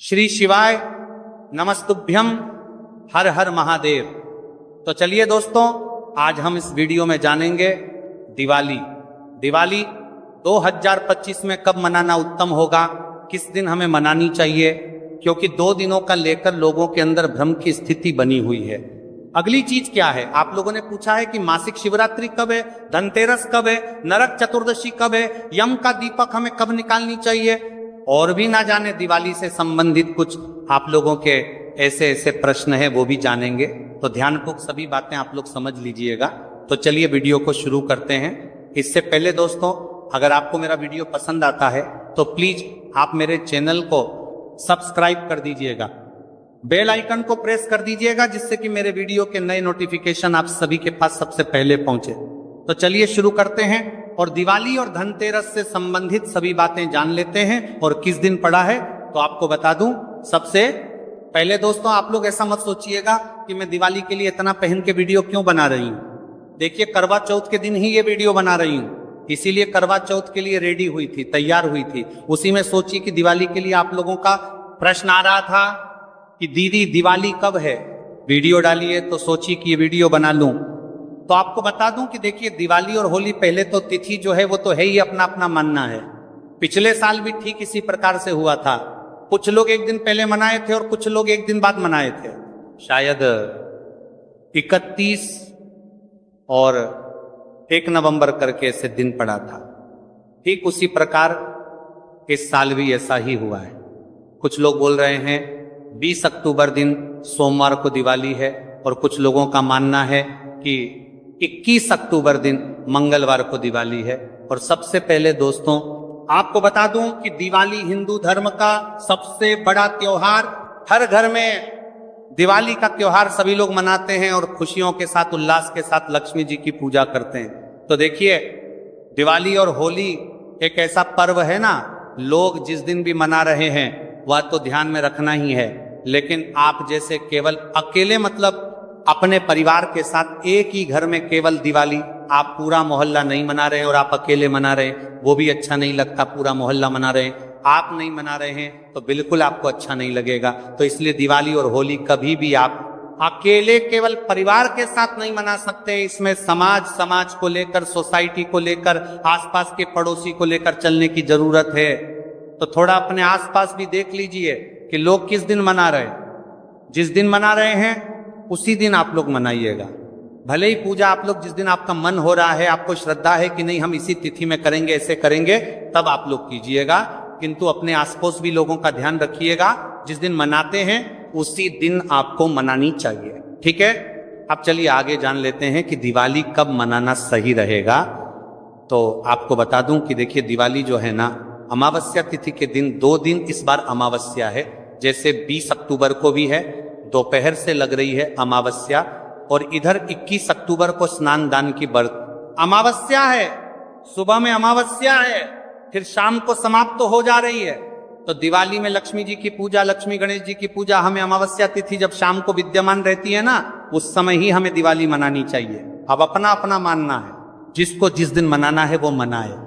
श्री शिवाय नमस्तुभ्यम हर हर महादेव। तो चलिए दोस्तों, आज हम इस वीडियो में जानेंगे दिवाली। दिवाली 2025 में कब मनाना उत्तम होगा, किस दिन हमें मनानी चाहिए, क्योंकि 2 दिनों का लेकर लोगों के अंदर भ्रम की स्थिति बनी हुई है। अगली चीज क्या है, आप लोगों ने पूछा है कि मासिक शिवरात्रि कब है, धनतेरस कब है, नरक चतुर्दशी कब है, यम का दीपक हमें कब निकालनी चाहिए, और भी ना जाने दिवाली से संबंधित कुछ आप लोगों के ऐसे ऐसे प्रश्न हैं, वो भी जानेंगे। तो ध्यानपूर्वक सभी बातें आप लोग समझ लीजिएगा। तो चलिए वीडियो को शुरू करते हैं। इससे पहले दोस्तों, अगर आपको मेरा वीडियो पसंद आता है तो प्लीज आप मेरे चैनल को सब्सक्राइब कर दीजिएगा, बेल आइकन को प्रेस कर दीजिएगा, जिससे कि मेरे वीडियो के नए नोटिफिकेशन आप सभी के पास सबसे पहले पहुंचे। तो चलिए शुरू करते हैं और दिवाली और धनतेरस से संबंधित सभी बातें जान लेते हैं। और किस दिन पड़ा है तो आपको बता दूं। सबसे पहले दोस्तों, आप लोग ऐसा मत सोचिएगा कि मैं दिवाली के लिए इतना पहन के वीडियो क्यों बना रही हूं। देखिए, करवा चौथ के दिन ही ये वीडियो बना रही हूं, इसीलिए करवा चौथ के लिए रेडी हुई थी, तैयार हुई थी। उसी में सोची कि दिवाली के लिए आप लोगों का प्रश्न आ रहा था कि दीदी दिवाली कब है, वीडियो डालिए, तो सोची कि ये वीडियो बना लूं। तो आपको बता दूं कि देखिए, दिवाली और होली पहले तो तिथि जो है वो तो है ही, अपना अपना मानना है। पिछले साल भी ठीक इसी प्रकार से हुआ था। कुछ लोग एक दिन पहले मनाए थे और कुछ लोग एक दिन बाद मनाए थे। शायद 31 और 1 नवंबर करके ऐसे दिन पड़ा था। ठीक उसी प्रकार इस साल भी ऐसा ही हुआ है। कुछ लोग बोल रहे हैं 20 अक्टूबर दिन सोमवार को दिवाली है, और कुछ लोगों का मानना है कि 21 अक्टूबर दिन मंगलवार को दिवाली है। और सबसे पहले दोस्तों, आपको बता दूं कि दिवाली हिंदू धर्म का सबसे बड़ा त्योहार, हर घर में दिवाली का त्योहार सभी लोग मनाते हैं और खुशियों के साथ, उल्लास के साथ लक्ष्मी जी की पूजा करते हैं। तो देखिए, दिवाली और होली एक ऐसा पर्व है ना, लोग जिस दिन भी मना रहे हैं वह तो ध्यान में रखना ही है। लेकिन आप जैसे केवल अकेले, मतलब अपने परिवार के साथ एक ही घर में केवल दिवाली, आप पूरा मोहल्ला नहीं मना रहे और आप अकेले मना रहे, वो भी अच्छा नहीं लगता। पूरा मोहल्ला मना रहे, आप नहीं मना रहे हैं तो बिल्कुल आपको अच्छा नहीं लगेगा। तो इसलिए दिवाली और होली कभी भी आप अकेले केवल परिवार के साथ नहीं मना सकते। इसमें समाज को लेकर, सोसाइटी को लेकर, आसपास के पड़ोसी को लेकर चलने की जरूरत है। तो थोड़ा अपने आसपास भी देख लीजिए कि लोग किस दिन मना रहे। जिस दिन मना रहे हैं उसी दिन आप लोग मनाइएगा। भले ही पूजा आप लोग जिस दिन आपका मन हो रहा है, आपको श्रद्धा है कि नहीं हम इसी तिथि में करेंगे, ऐसे करेंगे, तब आप लोग कीजिएगा। किंतु अपने आसपास भी लोगों का ध्यान रखिएगा। जिस दिन मनाते हैं उसी दिन आपको मनानी चाहिए, ठीक है। अब चलिए आगे जान लेते हैं कि दिवाली कब मनाना सही रहेगा। तो आपको बता दूं कि देखिए, दिवाली जो है ना, अमावस्या तिथि के दिन 2 दिन इस बार अमावस्या है। जैसे 20 अक्टूबर को भी है, दोपहर से लग रही है अमावस्या, और इधर 21 अक्टूबर को स्नान दान की व्रत अमावस्या है। सुबह में अमावस्या है, फिर शाम को समाप्त तो हो जा रही है। तो दिवाली में लक्ष्मी जी की पूजा, लक्ष्मी गणेश जी की पूजा, हमें अमावस्या तिथि जब शाम को विद्यमान रहती है ना, उस समय ही हमें दिवाली मनानी चाहिए। अब अपना अपना मानना है, जिसको जिस दिन मनाना है वो मनाए।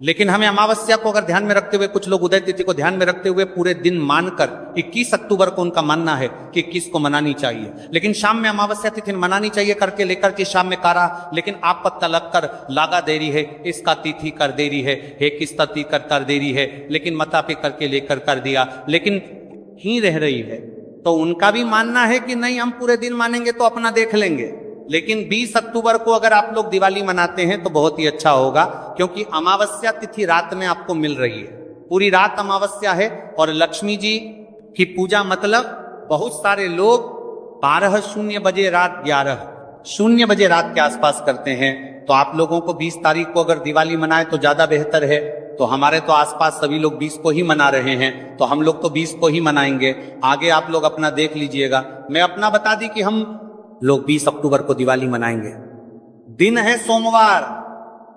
लेकिन हमें अमावस्या को अगर ध्यान में रखते हुए, कुछ लोग उदय तिथि को ध्यान में रखते हुए पूरे दिन मानकर 21 अक्टूबर को उनका मानना है कि 21 को मनानी चाहिए, लेकिन शाम में अमावस्या तिथि मनानी चाहिए करके लेकर के शाम में कारा, लेकिन आप पत्ता लगकर लागा देरी है, इसका तिथि कर देरी है, किस तिथि कर देरी है, लेकिन मता पे करके लेकर कर दिया, लेकिन ही रह रही है। तो उनका भी मानना है कि नहीं हम पूरे दिन मानेंगे तो अपना देख लेंगे। लेकिन 20 अक्टूबर को अगर आप लोग दिवाली मनाते हैं तो बहुत ही अच्छा होगा, क्योंकि अमावस्या तिथि रात में आपको मिल रही है। पूरी रात अमावस्या है, और लक्ष्मी जी की पूजा मतलब बहुत सारे लोग 12:00 बजे रात 11:00 बजे रात के आसपास करते हैं। तो आप लोगों को 20 तारीख को अगर दिवाली मनाए तो ज्यादा बेहतर है। तो हमारे तो आसपास सभी लोग 20 को ही मना रहे हैं, तो हम लोग तो 20 को ही मनाएंगे। आगे आप लोग अपना देख लीजिएगा। मैं अपना बता दी कि हम लोग 20 अक्टूबर को दिवाली मनाएंगे। दिन है सोमवार,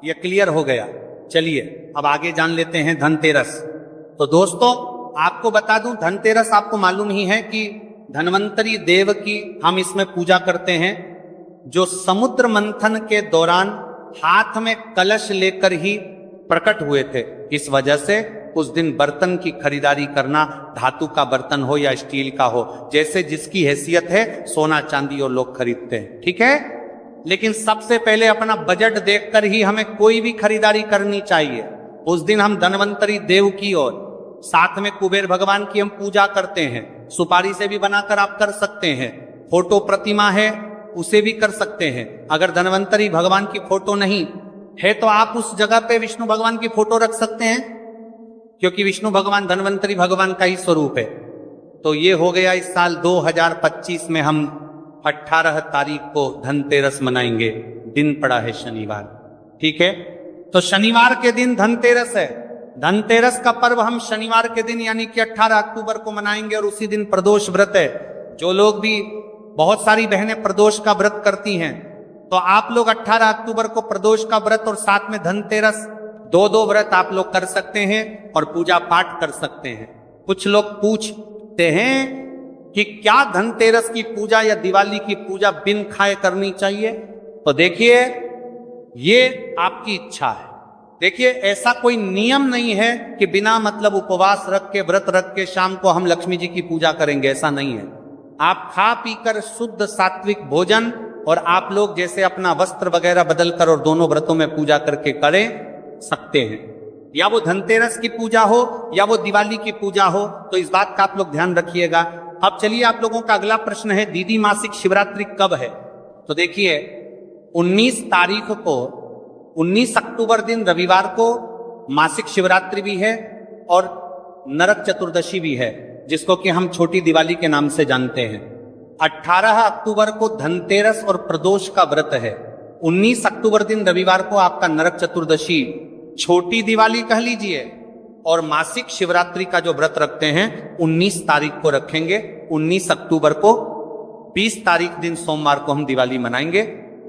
ये क्लियर हो गया। चलिए अब आगे जान लेते हैं धनतेरस। तो दोस्तों, आपको बता दूं, धनतेरस आपको मालूम ही है कि धन्वंतरी देव की हम इसमें पूजा करते हैं, जो समुद्र मंथन के दौरान हाथ में कलश लेकर ही प्रकट हुए थे। इस वजह से उस दिन बर्तन की खरीदारी करना, धातु का बर्तन हो या स्टील का हो, जैसे जिसकी हैसियत है, सोना चांदी और लोग खरीदते हैं, ठीक है। लेकिन सबसे पहले अपना बजट देखकर ही हमें कोई भी खरीदारी करनी चाहिए। उस दिन हम धनवंतरी देव की और साथ में कुबेर भगवान की हम पूजा करते हैं। सुपारी से भी बनाकर आप कर सकते हैं, फोटो प्रतिमा है उसे भी कर सकते हैं। अगर धनवंतरी भगवान की फोटो नहीं है तो आप उस जगह पे विष्णु भगवान की फोटो रख सकते हैं, क्योंकि विष्णु भगवान धनवंतरी भगवान का ही स्वरूप है। तो ये हो गया। इस साल 2025 में हम 18 तारीख को धनतेरस मनाएंगे। दिन पड़ा है शनिवार, ठीक है। तो शनिवार के दिन धनतेरस है। धनतेरस का पर्व हम शनिवार के दिन यानी कि 18 अक्टूबर को मनाएंगे और उसी दिन प्रदोष व्रत है। जो लोग भी, बहुत सारी बहनें प्रदोष का व्रत करती हैं, तो आप लोग 18 अक्टूबर को प्रदोष का व्रत और साथ में धनतेरस, दो व्रत आप लोग कर सकते हैं और पूजा पाठ कर सकते हैं। कुछ लोग पूछते हैं कि क्या धनतेरस की पूजा या दिवाली की पूजा बिन खाए करनी चाहिए? तो देखिए, ये आपकी इच्छा है। देखिए, ऐसा कोई नियम नहीं है कि बिना मतलब उपवास रख के, व्रत रख के शाम को हम लक्ष्मी जी की पूजा करेंगे, ऐसा नहीं है। आप खा पीकर शुद्ध सात्विक भोजन और आप लोग जैसे अपना वस्त्र वगैरह बदल कर और दोनों व्रतों में पूजा करके करें सकते हैं। या वो धनतेरस की पूजा हो या वो दिवाली की पूजा हो, तो इस बात का आप लोग ध्यान रखिएगा। अब चलिए, आप लोगों का अगला प्रश्न है, दीदी मासिक शिवरात्रि कब है? तो देखिए, 19 तारीख को, 19 अक्टूबर दिन रविवार को मासिक शिवरात्रि भी है और नरक चतुर्दशी भी है, जिसको कि हम छोटी दिवाली के नाम से जानते हैं। 18 अक्टूबर को धनतेरस और प्रदोष का व्रत है। 19 अक्टूबर दिन रविवार को आपका नरक चतुर्दशी, छोटी दिवाली कह लीजिए, और मासिक शिवरात्रि का जो व्रत रखते हैं 19 तारीख को रखेंगे। 19 अक्टूबर को 20 तारीख दिन सोमवार को हम दिवाली मनाएंगे।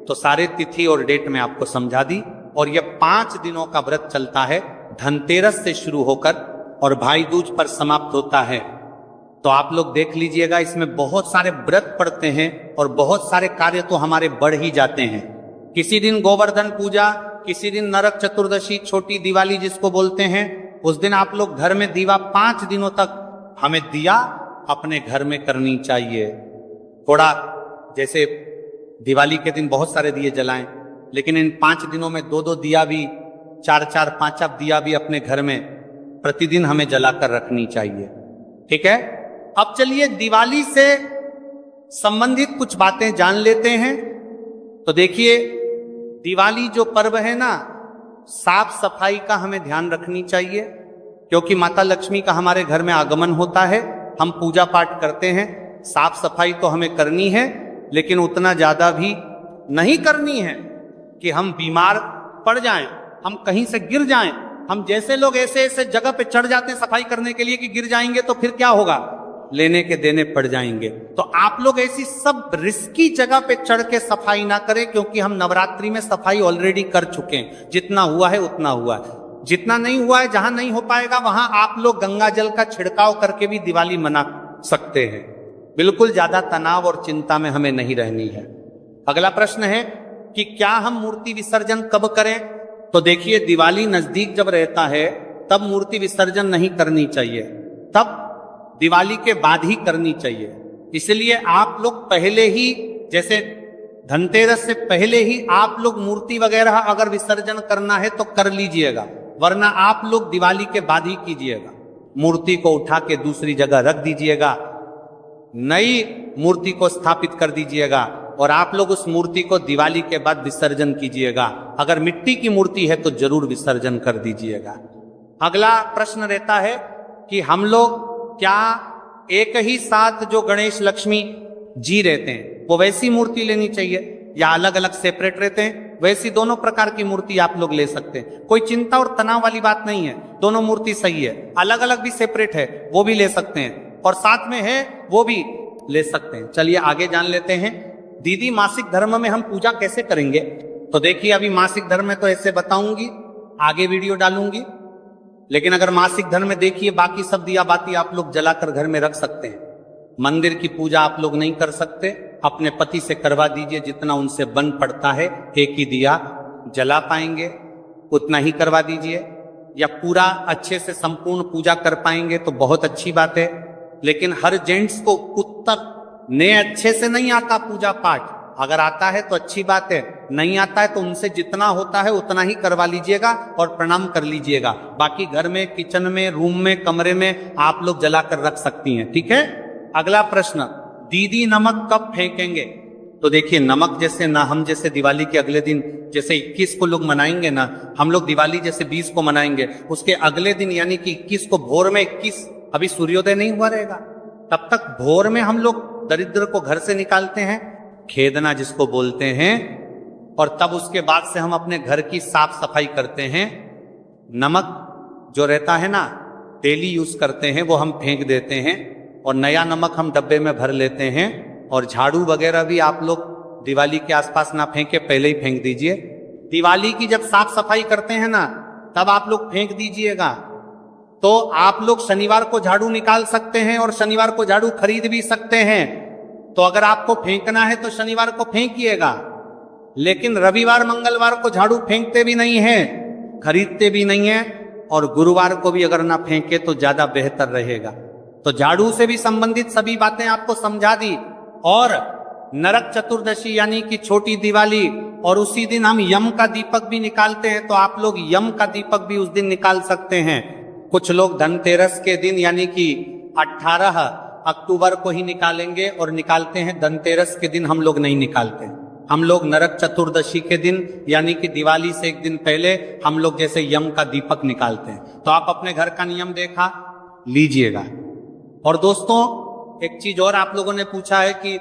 तो सारे तिथि और डेट में आपको समझा दी। और यह 5 दिनों का व्रत चलता है, धनतेरस से शुरू होकर और भाई दूज पर समाप्त होता है। तो आप लोग देख लीजिएगा, इसमें बहुत सारे व्रत पड़ते हैं और बहुत सारे कार्य तो हमारे बढ़ ही जाते हैं। किसी दिन गोवर्धन पूजा, किसी दिन नरक चतुर्दशी, छोटी दिवाली जिसको बोलते हैं, उस दिन आप लोग घर में दीवा 5 दिनों तक हमें दिया अपने घर में करनी चाहिए। थोड़ा जैसे दिवाली के दिन बहुत सारे दिए जलाएं, लेकिन इन 5 दिनों में 2-2 दिया भी, 4-4, 5 दिया भी अपने घर में प्रतिदिन हमें जलाकर रखनी चाहिए, ठीक है। अब चलिए दिवाली से संबंधित कुछ बातें जान लेते हैं। तो देखिए, दिवाली जो पर्व है ना, साफ सफाई का हमें ध्यान रखनी चाहिए, क्योंकि माता लक्ष्मी का हमारे घर में आगमन होता है। हम पूजा पाठ करते हैं, साफ सफाई तो हमें करनी है, लेकिन उतना ज्यादा भी नहीं करनी है कि हम बीमार पड़ जाएं, हम कहीं से गिर जाएं। हम जैसे लोग ऐसे ऐसे जगह पे चढ़ जाते हैं सफाई करने के लिए कि गिर जाएंगे तो फिर क्या होगा, लेने के देने पड़ जाएंगे। तो आप लोग ऐसी सब रिस्की जगह पे चढ़ के सफाई ना करें, क्योंकि हम नवरात्रि में सफाई ऑलरेडी कर चुके हैं। जितना हुआ है उतना हुआ है, जितना नहीं हुआ है, जहां नहीं हो पाएगा वहां आप लोग गंगा जल का छिड़काव करके भी दिवाली मना सकते हैं। बिल्कुल ज्यादा तनाव और चिंता में हमें नहीं रहनी है। अगला प्रश्न है कि क्या हम मूर्ति विसर्जन कब करें? तो देखिए, दिवाली नजदीक जब रहता है तब मूर्ति विसर्जन नहीं करनी चाहिए, तब दिवाली के बाद ही करनी चाहिए। इसलिए आप लोग पहले ही, जैसे धनतेरस से पहले ही आप लोग मूर्ति वगैरह अगर विसर्जन करना है तो कर लीजिएगा, वरना आप लोग दिवाली के बाद ही कीजिएगा। मूर्ति को उठा के दूसरी जगह रख दीजिएगा, नई मूर्ति को स्थापित कर दीजिएगा और आप लोग उस मूर्ति को दिवाली के बाद विसर्जन कीजिएगा। अगर मिट्टी की मूर्ति है तो जरूर विसर्जन कर दीजिएगा। अगला प्रश्न रहता है कि हम लोग क्या एक ही साथ जो गणेश लक्ष्मी जी रहते हैं वो वैसी मूर्ति लेनी चाहिए या अलग अलग सेपरेट रहते हैं? वैसी दोनों प्रकार की मूर्ति आप लोग ले सकते हैं, कोई चिंता और तनाव वाली बात नहीं है। दोनों मूर्ति सही है, अलग अलग भी सेपरेट है वो भी ले सकते हैं, और साथ में है वो भी ले सकते हैं। चलिए आगे जान लेते हैं। दीदी मासिक धर्म में हम पूजा कैसे करेंगे? तो देखिए, अभी मासिक धर्म में तो ऐसे बताऊंगी, आगे वीडियो डालूंगी, लेकिन अगर मासिक धर्म में देखिए बाकी सब दिया बाती आप लोग जलाकर घर में रख सकते हैं। मंदिर की पूजा आप लोग नहीं कर सकते, अपने पति से करवा दीजिए, जितना उनसे बन पड़ता है एक ही दिया जला पाएंगे। उतना ही करवा दीजिए, या पूरा अच्छे से संपूर्ण पूजा कर पाएंगे तो बहुत अच्छी बात है। लेकिन हर जेंट्स को उत्तर ने अच्छे से नहीं आता पूजा पाठ, अगर आता है तो अच्छी बात है, नहीं आता है तो उनसे जितना होता है उतना ही करवा लीजिएगा और प्रणाम कर लीजिएगा। बाकी घर में, किचन में, रूम में, कमरे में आप लोग जलाकर रख सकती हैं, ठीक है। अगला प्रश्न, दीदी नमक कब फेंकेंगे? तो देखिए, नमक जैसे ना, हम जैसे दिवाली के अगले दिन जैसे 21 को लोग मनाएंगे ना, हम लोग दिवाली जैसे 20 को मनाएंगे, उसके अगले दिन यानी कि 21 को भोर में, 21 अभी सूर्योदय नहीं हुआ रहेगा, तब तक भोर में हम लोग दरिद्र को घर से निकालते हैं, खेदना जिसको बोलते हैं, और तब उसके बाद से हम अपने घर की साफ सफाई करते हैं। नमक जो रहता है ना, डेली यूज करते हैं, वो हम फेंक देते हैं, और नया नमक हम डब्बे में भर लेते हैं। और झाड़ू वगैरह भी आप लोग दिवाली के आसपास ना फेंके, पहले ही फेंक दीजिए। दिवाली की जब साफ सफाई करते हैं ना, तब आप लोग फेंक दीजिएगा। तो आप लोग शनिवार को झाड़ू निकाल सकते हैं और शनिवार को झाड़ू खरीद भी सकते हैं। तो अगर आपको फेंकना है तो शनिवार को फेंकिएगा, लेकिन रविवार मंगलवार को झाड़ू फेंकते भी नहीं है, खरीदते भी नहीं है, और गुरुवार को भी अगर ना फेंके तो ज्यादा बेहतर रहेगा। तो झाड़ू से भी संबंधित सभी बातें आपको समझा दी। और नरक चतुर्दशी यानी कि छोटी दिवाली, और उसी दिन हम यम का दीपक भी निकालते हैं, तो आप लोग यम का दीपक भी उस दिन निकाल सकते हैं। कुछ लोग धनतेरस के दिन यानी कि 18 अक्टूबर को ही निकालेंगे और निकालते हैं, धनतेरस के दिन हम लोग नहीं निकालते। हम लोग नरक चतुर्दशी के दिन यानी कि दिवाली से एक दिन पहले हम लोग जैसे यम का दीपक निकालते हैं। तो आप अपने घर का नियम देखा लीजिएगा। और दोस्तों, एक चीज और आप लोगों ने पूछा है कि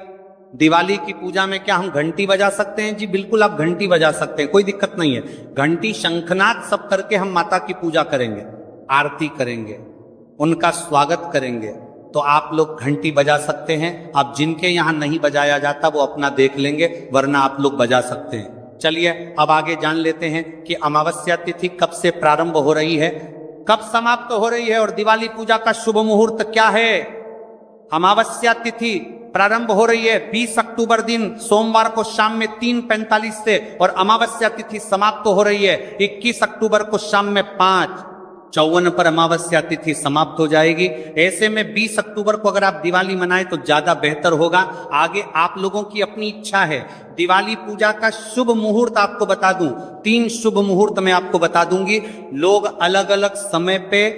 दिवाली की पूजा में क्या हम घंटी बजा सकते हैं? जी बिल्कुल, आप घंटी बजा सकते हैं, कोई दिक्कत नहीं है। घंटी, शंखनाद सब करके हम माता की पूजा करेंगे, आरती करेंगे, उनका स्वागत करेंगे। तो आप लोग घंटी बजा सकते हैं। आप जिनके यहाँ नहीं बजाया जाता वो अपना देख लेंगे, वरना आप लोग बजा सकते हैं। चलिए अब आगे जान लेते हैं कि अमावस्या तिथि कब से प्रारंभ हो रही है, कब समाप्त हो रही है, और दिवाली पूजा का शुभ मुहूर्त क्या है। अमावस्या तिथि प्रारंभ हो रही है 20 अक्टूबर दिन सोमवार को शाम में 3:45 से, और अमावस्या तिथि समाप्त हो रही है 21 अक्टूबर को शाम में 5:54 पर अमावस्या तिथि समाप्त हो जाएगी। ऐसे में 20 अक्टूबर को अगर आप दिवाली मनाएं तो ज्यादा बेहतर होगा। आगे आप लोगों की अपनी इच्छा है। दिवाली पूजा का शुभ मुहूर्त आपको बता दूं, 3 शुभ मुहूर्त मैं आपको बता दूंगी। लोग अलग अलग समय पे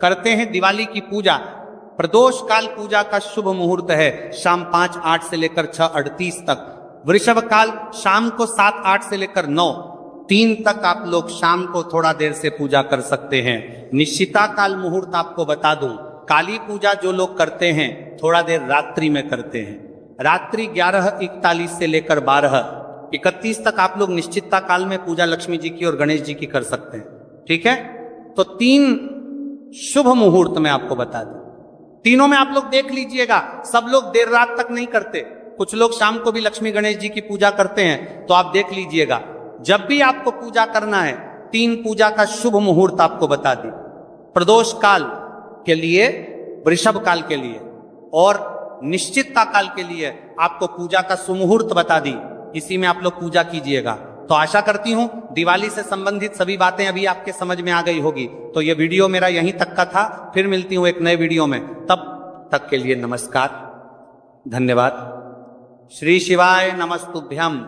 करते हैं दिवाली की पूजा। प्रदोष काल पूजा का शुभ मुहूर्त है शाम 5:08 से लेकर 6:38 तक। वृषभ काल शाम को 7:08 से लेकर 9:03 तक आप लोग शाम को थोड़ा देर से पूजा कर सकते हैं। निश्चिता काल मुहूर्त आपको बता दूं, काली पूजा जो लोग करते हैं थोड़ा देर रात्रि में करते हैं। रात्रि 11:41 से लेकर 12:31 तक आप लोग निश्चिता काल में पूजा लक्ष्मी जी की और गणेश जी की कर सकते हैं, ठीक है। तो 3 शुभ मुहूर्त मैं आपको बता दूं, तीनों में आप लोग देख लीजिएगा। सब लोग देर रात तक नहीं करते, कुछ लोग शाम को भी लक्ष्मी गणेश जी की पूजा करते हैं, तो आप देख लीजिएगा। जब भी आपको पूजा करना है 3 पूजा का शुभ मुहूर्त आपको बता दी। प्रदोष काल के लिए, वृषभ काल के लिए और निश्चितता काल के लिए आपको पूजा का सुमुहूर्त बता दी। इसी में आप लोग पूजा कीजिएगा। तो आशा करती हूं दिवाली से संबंधित सभी बातें अभी आपके समझ में आ गई होगी। तो ये वीडियो मेरा यहीं तक का था, फिर मिलती हूं एक नए वीडियो में। तब तक के लिए नमस्कार, धन्यवाद। श्री शिवाय नमस्तुभ्यम।